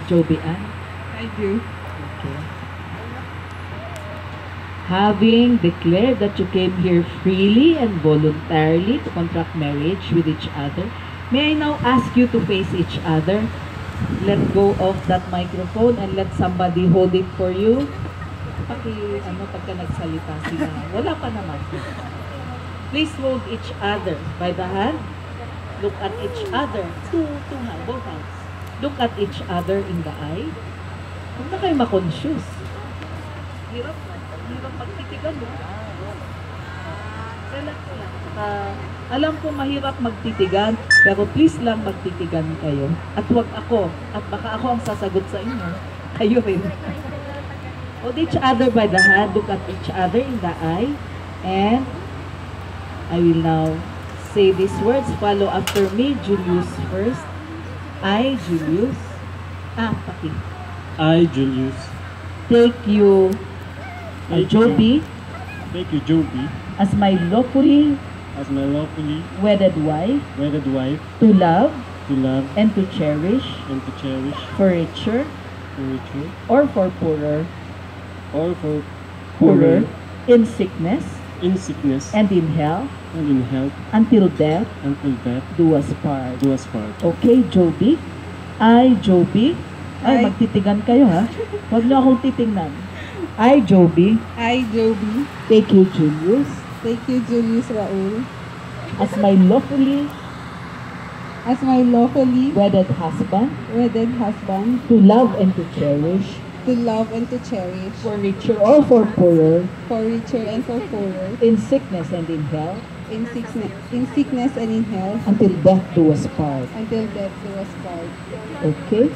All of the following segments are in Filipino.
Joby Ann? I do. Okay. Having declared that you came here freely and voluntarily to contract marriage with each other, may I now ask you to face each other? Let go of that microphone and let somebody hold it for you. Pagka nagsalita sila. Wala pa naman. Please hold each other by the hand. Look at each other. Two hands, both hands. Look at each other in the eye. Huwag na kayo ma-confuse. Hirap magtitigan, no? Relax lang. Alam ko mahirap magtitigan, pero please lang magtitigan kayo. At huwag ako. At baka ako ang sasagot sa inyo. Kayo rin. Hold each other by the hand. Look at each other in the eye. And I will now say these words. Follow after me. Julius first. I, Julius. Paki. I, Julius. Take you, Joby, as my lawfully wedded wife, to love and to cherish, for richer or for poorer, in sickness and in health, until death do us part. Okay, Joby. I, Joby. Ay, magtitigan kayo, ha? Huwag niyo akong titingnan. I, Joby. I, Joby. Take you, Julius. Take you, Julius Raul. As my lawfully wedded husband. To love and to cherish. For richer or for poorer. and for poorer. In sickness and in health. And in health. Until death do us part. Okay?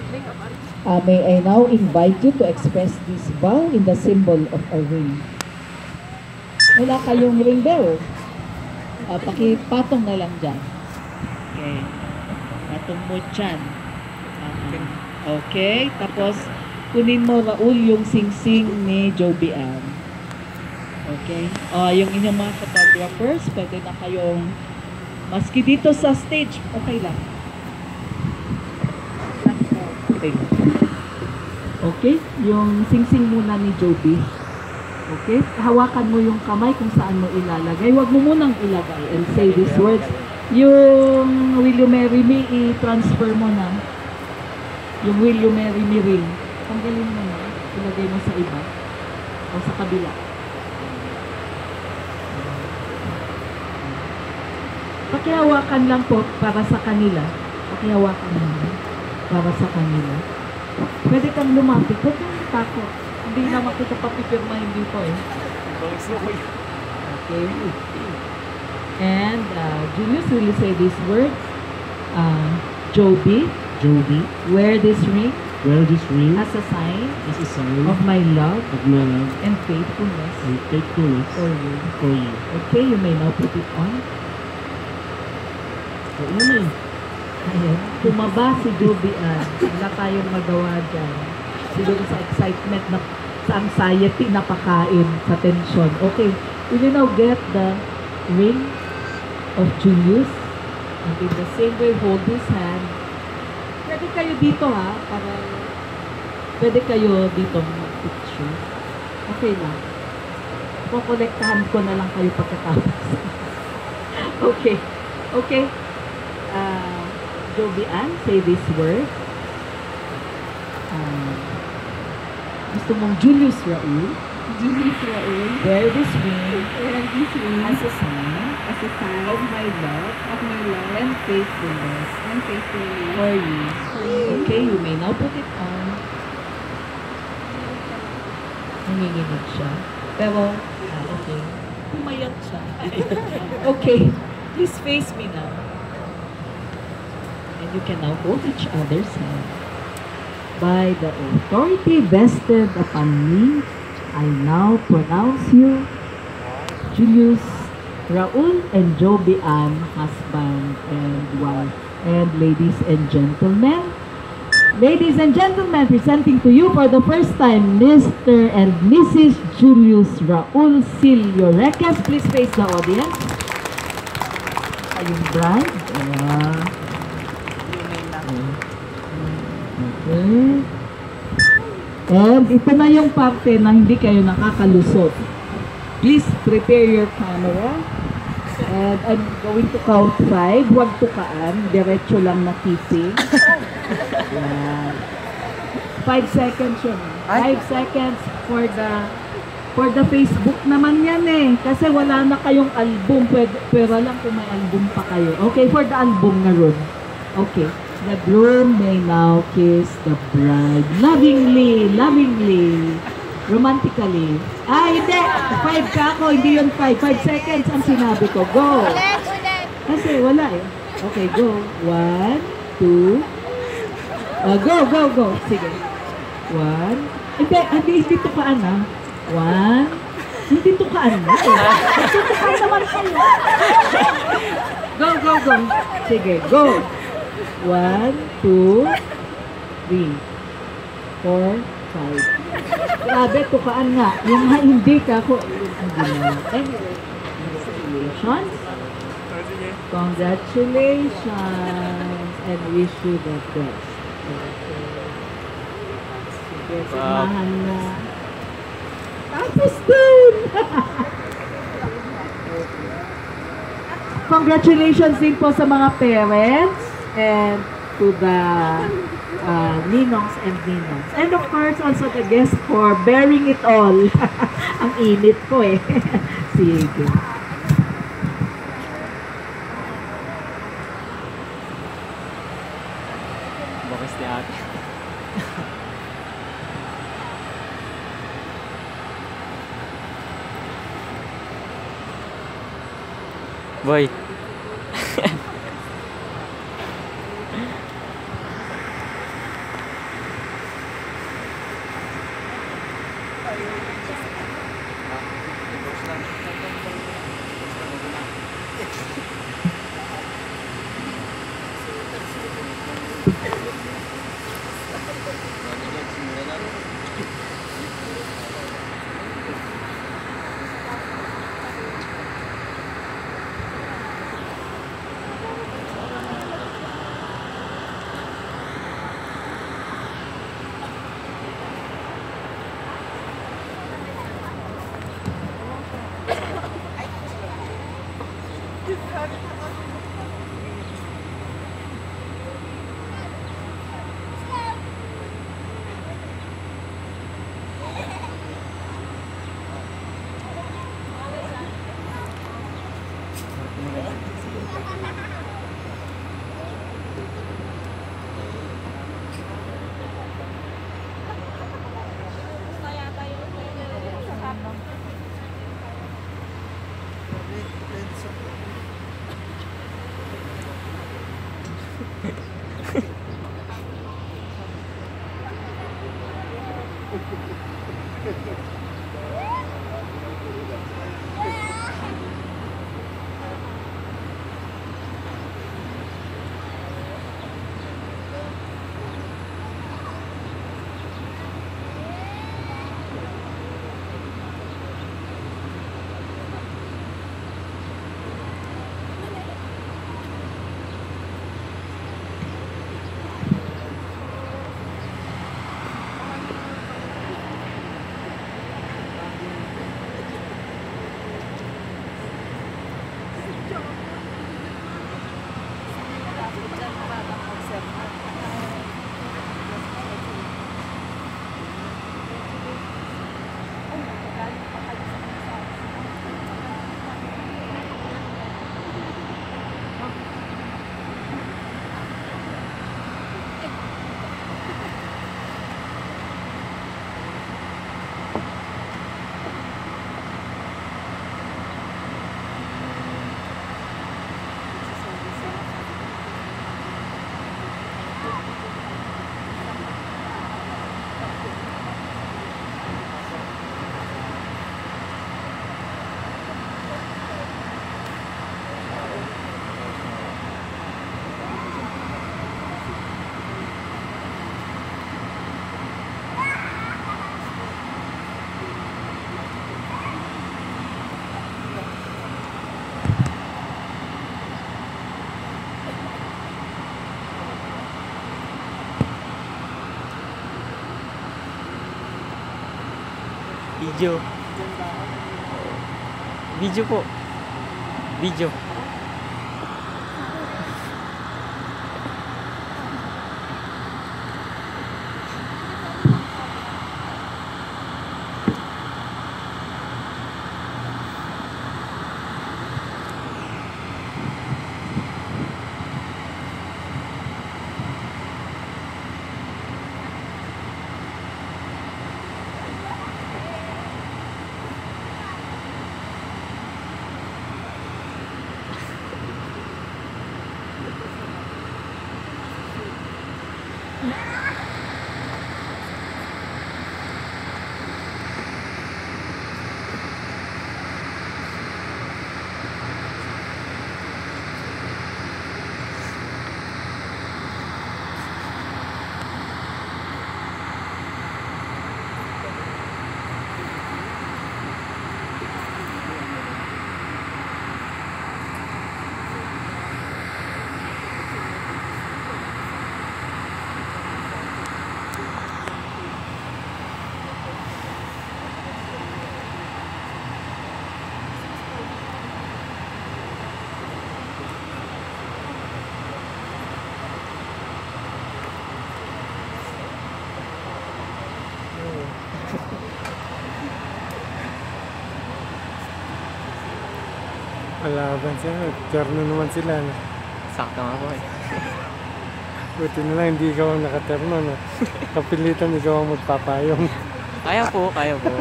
May I now invite you to express this vow in the symbol of a ring. Wala kayong ring bell. Pakipatong na lang dyan. Okay. Patong mo dyan. Okay. Tapos, kunin mo, Raul, yung sing-sing ni Joby Ann. Okay. Yung inyong mga photographers, pwede na kayong maski dito sa stage. Okay lang. Okay. Okay, yung sing-sing muna ni Joby. Okay, hawakan mo yung kamay kung saan mo ilalagay. Huwag mo munang ilagay and say these words. Yung will you marry me, i-transfer mo na. Yung will you marry me ring. Tanggalin mo na. Ilagay mo sa iba. O sa kabila. Pakihawakan lang po para sa kanila. Pakihawakan lang para sa kanila. Pwede kang lumapit. Huwag kang takot. Hindi naman kita papipirmahin dito eh. Okay. And Julius, will you say these words? Joby, wear this ring as a sign of my love and faithfulness for you. Okay, you may now put it on. Ayan, tumaba si Joby Ann. Wala tayong magawa dyan. Siguro sa excitement, sa anxiety, napakain, sa tension. Okay, will you now get the ring of Julius? And in the same way, hold his hand. Pwede kayo dito, ha? Pwede kayo dito mag-picture. Okay lang. Kukolektahan ko na lang kayo pagkatapos. Okay. Joby Ann, say this word. Gusto mong Julius Raul, wear this ring as a sign of my love and faithfulness for you. Okay, you may now put it on. Nanginginig siya. Pero, okay. Pumayat siya. Okay, please face me now. And you can now hold each other's hand. By the authority vested upon me, I now pronounce you Julius Raul and Joby Ann, husband and wife. And ladies and gentlemen, presenting to you for the first time, Mr. and Mrs. Julius Raul Silio Reques. Please face the audience. Ayun, bride. Okay. And ito na yung parte na hindi kayo nakakalusot. Please prepare your camera. And I'm going to count 5. Huwag tukaan. Diretso lang na kissing. Yan. 5 seconds yun. 5 seconds for the Facebook naman yan eh. Kasi wala na kayong album. Pwera lang kung may album pa kayo. Okay, for the album na ron. Okay. The groom may now kiss the bride. Lovingly, lovingly, romantically. Hindi! 5 ka ako, hindi yun 5. 5 seconds ang sinabi ko. Go! Kasi wala eh. Okay, go. 1, 2. Go. Sige. 1. Hindi tukaan ah. 1. Hindi tukaan na. Tukaan naman kayo. Go. Sige, go. 1, 2, 3, 4, 5. Grabe, tukaan nga. Yung hindi ka ko. Anyway, congratulations. And wish you the best. Sige, samahan na. Tapos din! Congratulations din po sa mga parents and to the ninongs and ninongs. And of course, also the guests for bearing it all. Ang init po eh. Sige. Bakas ni ate. Boy. Video. Video po. Video. Alaban sila. Terno naman sila. No? Sakto nga po eh. Buti na lang hindi ikaw ang nakaterno. No? Kapilitan ikaw ang magpapayong. Kaya po, kaya po.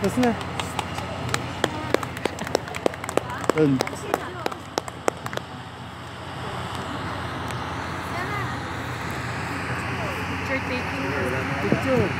Tapos na. Done.